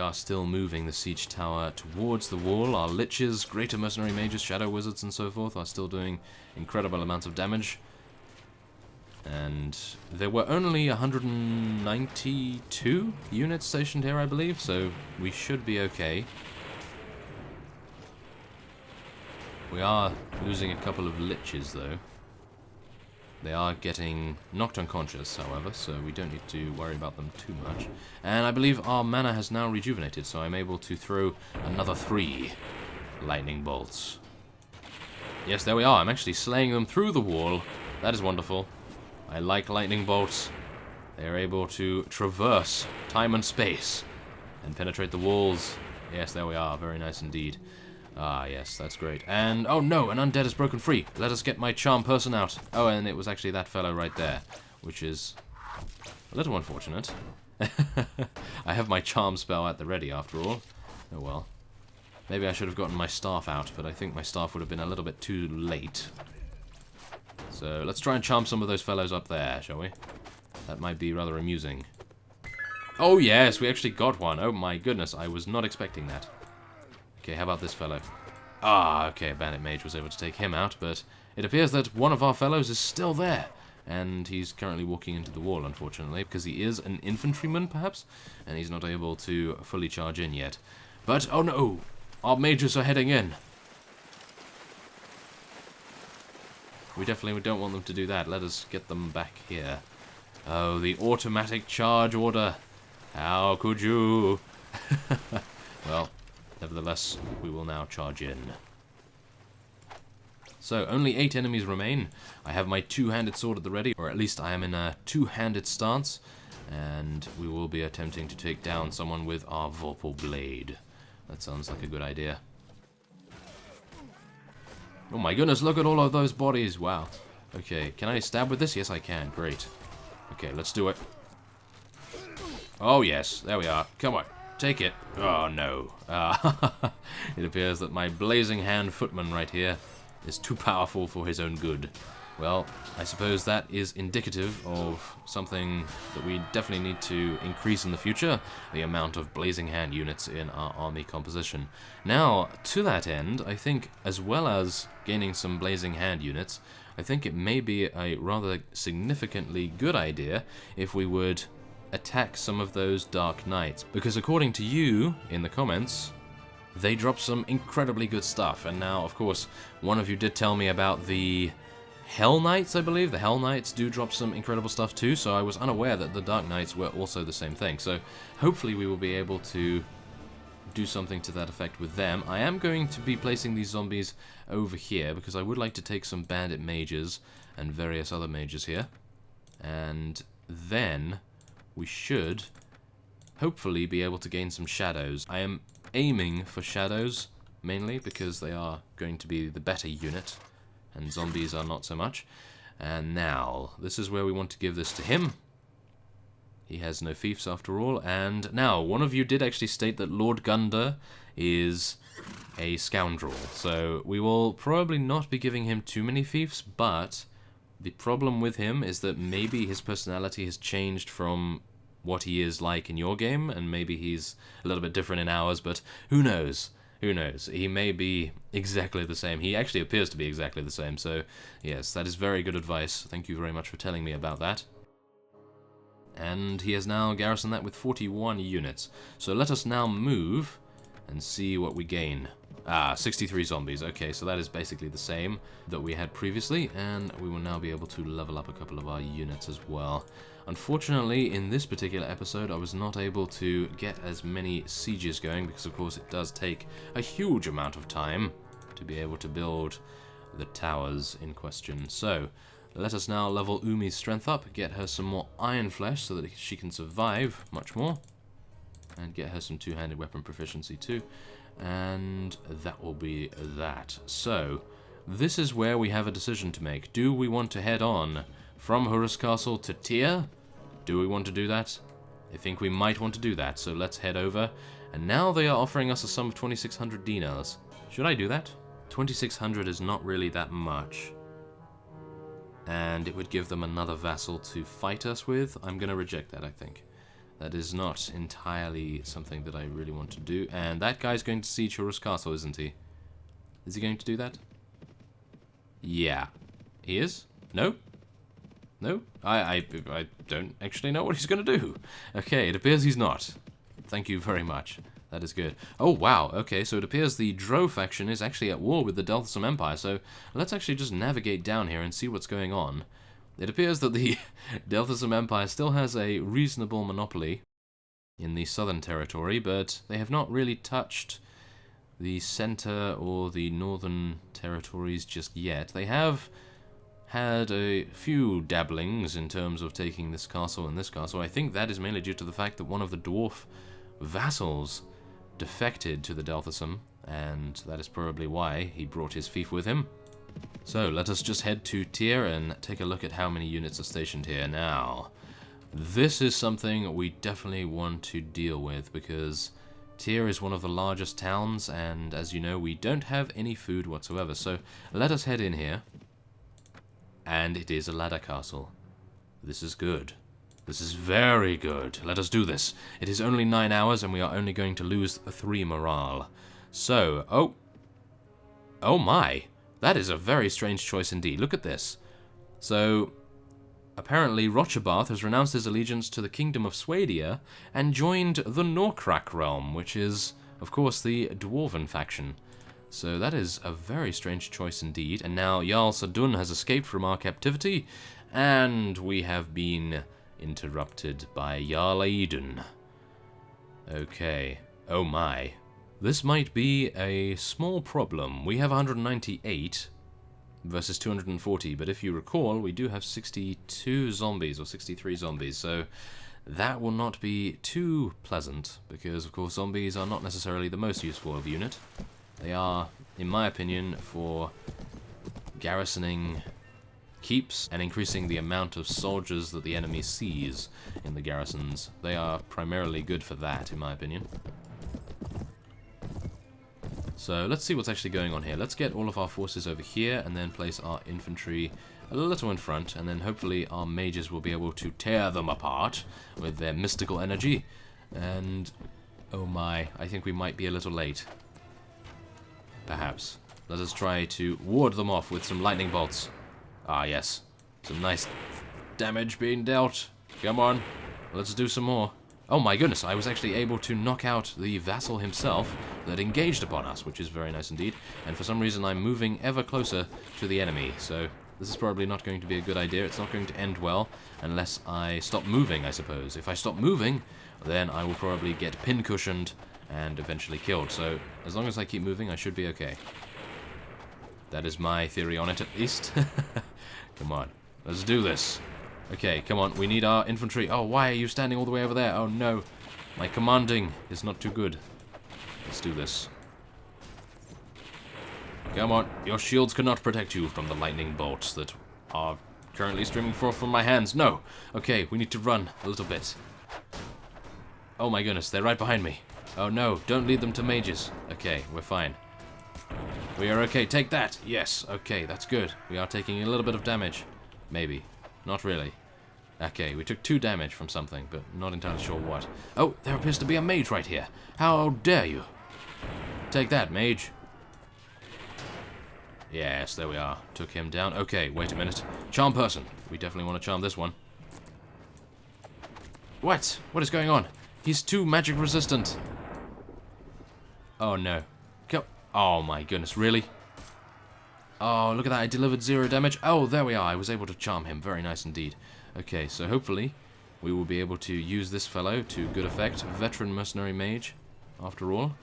are still moving the siege tower towards the wall. Our liches, greater mercenary mages, shadow wizards and so forth are still doing incredible amounts of damage. And there were only 192 units stationed here, I believe, so we should be okay. We are losing a couple of liches, though. They are getting knocked unconscious, however, so we don't need to worry about them too much. And I believe our mana has now rejuvenated, so I'm able to throw another 3 lightning bolts. Yes, there we are. I'm actually slaying them through the wall. That is wonderful. I like lightning bolts. They are able to traverse time and space and penetrate the walls. Yes, there we are. Very nice indeed. Ah, yes, that's great. And, oh no, an undead has broken free. Let us get my charm person out. Oh, and it was actually that fellow right there, which is a little unfortunate. I have my charm spell at the ready, after all. Oh well. Maybe I should have gotten my staff out, but I think my staff would have been a little bit too late. So, let's try and charm some of those fellows up there, shall we? That might be rather amusing. Oh yes, we actually got one. Oh my goodness, I was not expecting that. Okay, how about this fellow? Ah, okay, Bandit Mage was able to take him out, but it appears that one of our fellows is still there. And he's currently walking into the wall, unfortunately, because he is an infantryman, perhaps, and he's not able to fully charge in yet. But, oh no! Our mages are heading in! We definitely don't want them to do that. Let us get them back here. Oh, the automatic charge order! How could you? Well, nevertheless, we will now charge in. So, only 8 enemies remain. I have my two-handed sword at the ready, or at least I am in a two-handed stance, and we will be attempting to take down someone with our Vorpal Blade. That sounds like a good idea. Oh my goodness, look at all of those bodies, wow. Okay, can I stab with this? Yes, I can, great. Okay, let's do it. Oh yes, there we are, come on. Take it. Oh no. It appears that my blazing hand footman right here is too powerful for his own good. Well, I suppose that is indicative of something that we definitely need to increase in the future, the amount of blazing hand units in our army composition. Now, to that end, I think as well as gaining some blazing hand units, I think it may be a rather significantly good idea if we would attack some of those Dark Knights, because according to you in the comments, they drop some incredibly good stuff. And now, of course, one of you did tell me about the Hell Knights, I believe. The Hell Knights do drop some incredible stuff too, so I was unaware that the Dark Knights were also the same thing. So hopefully we will be able to do something to that effect with them. I am going to be placing these zombies over here, because I would like to take some bandit mages and various other mages here. And then we should hopefully be able to gain some shadows. I am aiming for shadows, mainly, because they are going to be the better unit, and zombies are not so much. And now, this is where we want to give this to him. He has no fiefs after all, and now, one of you did actually state that Lord Gunda is a scoundrel, so we will probably not be giving him too many fiefs, but the problem with him is that maybe his personality has changed from what he is like in your game, and maybe he's a little bit different in ours, but who knows? Who knows? He may be exactly the same. He actually appears to be exactly the same, so yes, that is very good advice. Thank you very much for telling me about that. And he has now garrisoned that with 41 units. So let us now move and see what we gain. Ah, 63 zombies. Okay, so that is basically the same that we had previously, and we will now be able to level up a couple of our units as well. Unfortunately, in this particular episode, I was not able to get as many sieges going, because of course it does take a huge amount of time to be able to build the towers in question. So, let us now level Umi's strength up, get her some more iron flesh so that she can survive much more, and get her some two-handed weapon proficiency too. And that will be that. So, this is where we have a decision to make. Do we want to head on from Horus Castle to Tyr? Do we want to do that? I think we might want to do that, so let's head over. And now they are offering us a sum of 2,600 dinars. Should I do that? 2,600 is not really that much. And it would give them another vassal to fight us with. I'm going to reject that, I think. That is not entirely something that I really want to do. And that guy's going to siege Horus Castle, isn't he? Is he going to do that? Yeah. He is? No? No? I don't actually know what he's going to do. Okay, it appears he's not. Thank you very much. That is good. Oh, wow. Okay, so it appears the Drow faction is actually at war with the Delthasum Empire. So let's actually just navigate down here and see what's going on. It appears that the Delthasum Empire still has a reasonable monopoly in the southern territory, but they have not really touched the center or the northern territories just yet. They have had a few dabblings in terms of taking this castle and this castle. I think that is mainly due to the fact that one of the dwarf vassals defected to the Delthasum, and that is probably why he brought his fief with him. So let us just head to Tyr and take a look at how many units are stationed here. Now, this is something we definitely want to deal with because Tyr is one of the largest towns, and as you know, we don't have any food whatsoever. So let us head in here, and it is a ladder castle. This is good. This is very good. Let us do this. It is only 9 hours, and we are only going to lose 3 morale. So, oh my. That is a very strange choice indeed. Look at this. So, apparently Rochabath has renounced his allegiance to the Kingdom of Swadia and joined the Norkrak realm, which is, of course, the Dwarven faction. So that is a very strange choice indeed. And now Jarl Sadun has escaped from our captivity, and we have been interrupted by Jarl Aiden. Okay. Oh my. This might be a small problem. We have 198 versus 240, but if you recall, we do have 62 zombies, or 63 zombies, so that will not be too pleasant, because of course zombies are not necessarily the most useful of unit. They are, in my opinion, for garrisoning keeps and increasing the amount of soldiers that the enemy sees in the garrisons. They are primarily good for that, in my opinion. So let's see what's actually going on here. Let's get all of our forces over here and then place our infantry a little in front, and then hopefully our mages will be able to tear them apart with their mystical energy. And oh my, I think we might be a little late. Perhaps. Let us try to ward them off with some lightning bolts. Ah yes, some nice damage being dealt. Come on, let's do some more. Oh my goodness, I was actually able to knock out the vassal himself that engaged upon us, which is very nice indeed. And for some reason I'm moving ever closer to the enemy, so this is probably not going to be a good idea. It's not going to end well unless I stop moving, I suppose. If I stop moving, then I will probably get pin-cushioned and eventually killed. So as long as I keep moving, I should be okay. That is my theory on it, at least. Come on, let's do this. Okay, come on, we need our infantry. Oh, why are you standing all the way over there? Oh no, my commanding is not too good. Let's do this. Come on, your shields cannot protect you from the lightning bolts that are currently streaming forth from my hands. No! Okay, we need to run a little bit. Oh my goodness, they're right behind me. Oh no, don't lead them to mages. Okay, we're fine. We are okay, take that! Yes, okay, that's good. We are taking a little bit of damage. Maybe. Not really. Okay, we took 2 damage from something, but not entirely sure what. Oh, there appears to be a mage right here. How dare you? Take that, mage. Yes, there we are. Took him down. Okay, wait a minute. Charm person. We definitely want to charm this one. What? What is going on? He's too magic resistant. Oh no. Go. Oh my goodness, really? Oh, look at that. I delivered 0 damage. Oh, there we are. I was able to charm him. Very nice indeed. Okay, so hopefully we will be able to use this fellow to good effect. Veteran mercenary mage, after all.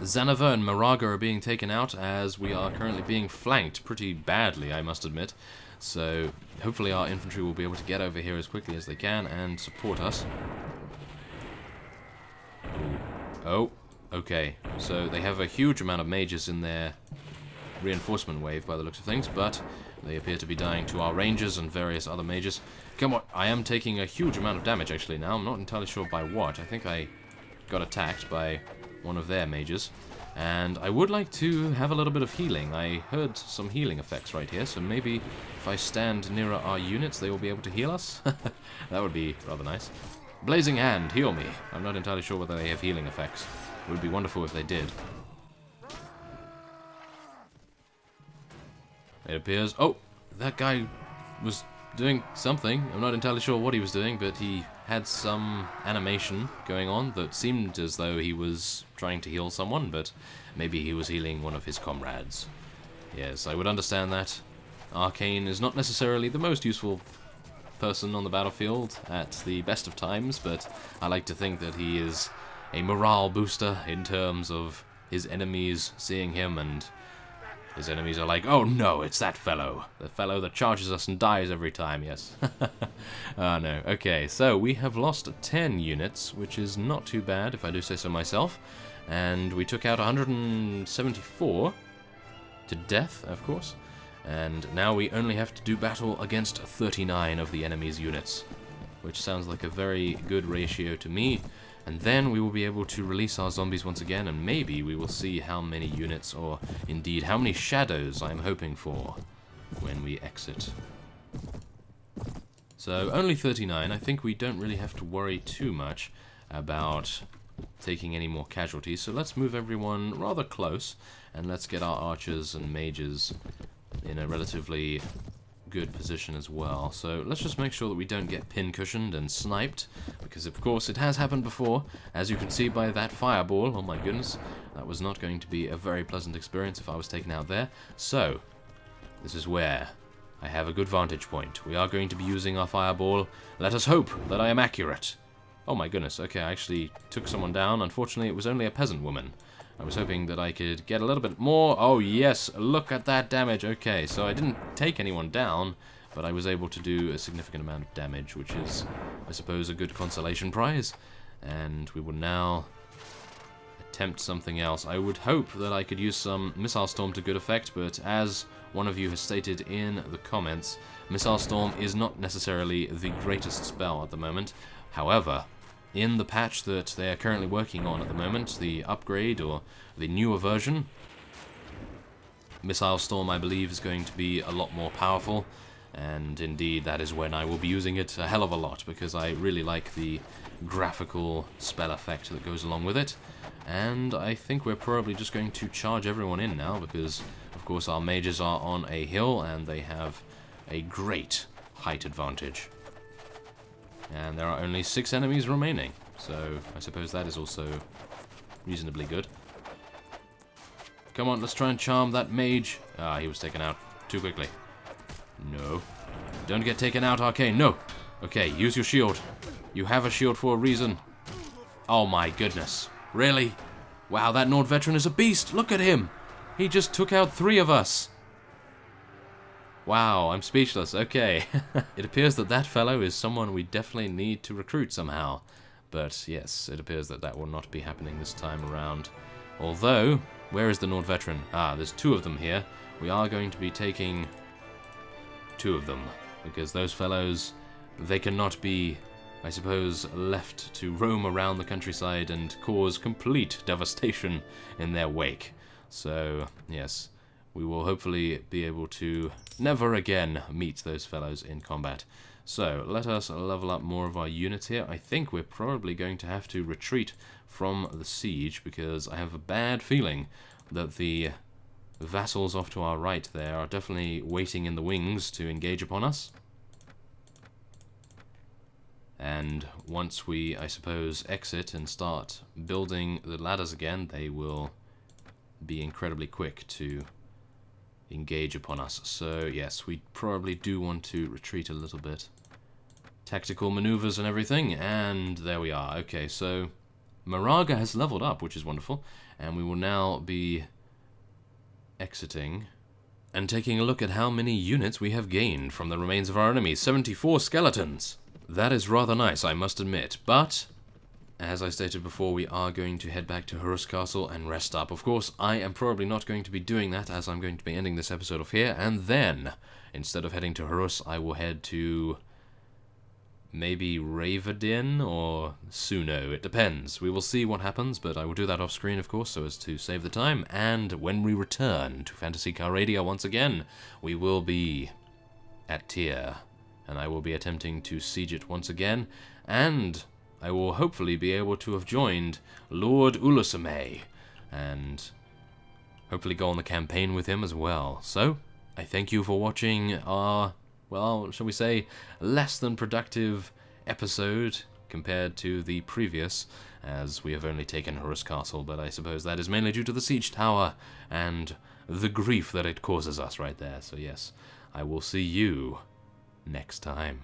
Zanava and Maraga are being taken out as we are currently being flanked pretty badly, I must admit. So hopefully our infantry will be able to get over here as quickly as they can and support us. Oh, okay. So they have a huge amount of mages in their reinforcement wave by the looks of things, but they appear to be dying to our rangers and various other mages. Come on, I am taking a huge amount of damage actually now. I'm not entirely sure by what. I think I got attacked by one of their mages. And I would like to have a little bit of healing. I heard some healing effects right here, so maybe if I stand nearer our units, they will be able to heal us. That would be rather nice. Blazing Hand, heal me. I'm not entirely sure whether they have healing effects. It would be wonderful if they did. It appears... Oh! That guy was doing something. I'm not entirely sure what he was doing, but he had some animation going on that seemed as though he was trying to heal someone, but maybe he was healing one of his comrades. Yes, I would understand that. Arkane is not necessarily the most useful person on the battlefield at the best of times, but I like to think that he is a morale booster in terms of his enemies seeing him, and his enemies are like, oh no, it's that fellow. The fellow that charges us and dies every time, yes. Oh no. Okay, so we have lost 10 units, which is not too bad, if I do say so myself. And we took out 174 to death, of course. And now we only have to do battle against 39 of the enemy's units, which sounds like a very good ratio to me. And then we will be able to release our zombies once again, and maybe we will see how many units, or indeed how many shadows I'm hoping for when we exit. So, only 39. I think we don't really have to worry too much about taking any more casualties. So let's move everyone rather close, and let's get our archers and mages in a relatively good position as well. So let's just make sure that we don't get pin-cushioned and sniped, because of course it has happened before, as you can see by that fireball. Oh my goodness, that was not going to be a very pleasant experience if I was taken out there. So, this is where I have a good vantage point. We are going to be using our fireball. Let us hope that I am accurate. Oh my goodness, okay, I actually took someone down. Unfortunately, it was only a peasant woman. I was hoping that I could get a little bit more. Oh yes, look at that damage. Okay, so I didn't take anyone down, but I was able to do a significant amount of damage, which is, I suppose, a good consolation prize. And we will now attempt something else. I would hope that I could use some Missile Storm to good effect, but as one of you has stated in the comments, Missile Storm is not necessarily the greatest spell at the moment. However, in the patch that they are currently working on at the moment, the upgrade or the newer version, Missile Storm, I believe, is going to be a lot more powerful, and indeed that is when I will be using it a hell of a lot, because I really like the graphical spell effect that goes along with it. And I think we're probably just going to charge everyone in now, because of course our mages are on a hill and they have a great height advantage. And there are only 6 enemies remaining, so I suppose that is also reasonably good. Come on, let's try and charm that mage. Ah, he was taken out too quickly. No. Don't get taken out, Arkane. No! Okay, use your shield. You have a shield for a reason. Oh my goodness. Really? Wow, that Nord veteran is a beast! Look at him! He just took out 3 of us! Wow, I'm speechless. Okay. It appears that that fellow is someone we definitely need to recruit somehow. But yes, it appears that that will not be happening this time around. Although, where is the Nord veteran? Ah, there's 2 of them here. We are going to be taking 2 of them, because those fellows, they cannot be, I suppose, left to roam around the countryside and cause complete devastation in their wake. So, yes, we will hopefully be able to never again meet those fellows in combat. So, let us level up more of our units here. I think we're probably going to have to retreat from the siege, because I have a bad feeling that the vassals off to our right there are definitely waiting in the wings to engage upon us. And once we, I suppose, exit and start building the ladders again, they will be incredibly quick to engage upon us. So yes, we probably do want to retreat a little bit. Tactical maneuvers and everything, and there we are. Okay, so Moraga has leveled up, which is wonderful, and we will now be exiting and taking a look at how many units we have gained from the remains of our enemies. 74 skeletons! That is rather nice, I must admit, but as I stated before, we are going to head back to Horus Castle and rest up. Of course, I am probably not going to be doing that, as I'm going to be ending this episode off here, and then, instead of heading to Horus, I will head to maybe Ravadin or Suno. It depends. We will see what happens, but I will do that off screen, of course, so as to save the time. And when we return to Phantasy Calradia once again, we will be at Tyr, and I will be attempting to siege it once again, and I will hopefully be able to have joined Lord Ulusame, and hopefully go on the campaign with him as well. So, I thank you for watching our, well, shall we say, less than productive episode compared to the previous, as we have only taken Horus Castle, but I suppose that is mainly due to the siege tower and the grief that it causes us right there. So yes, I will see you next time.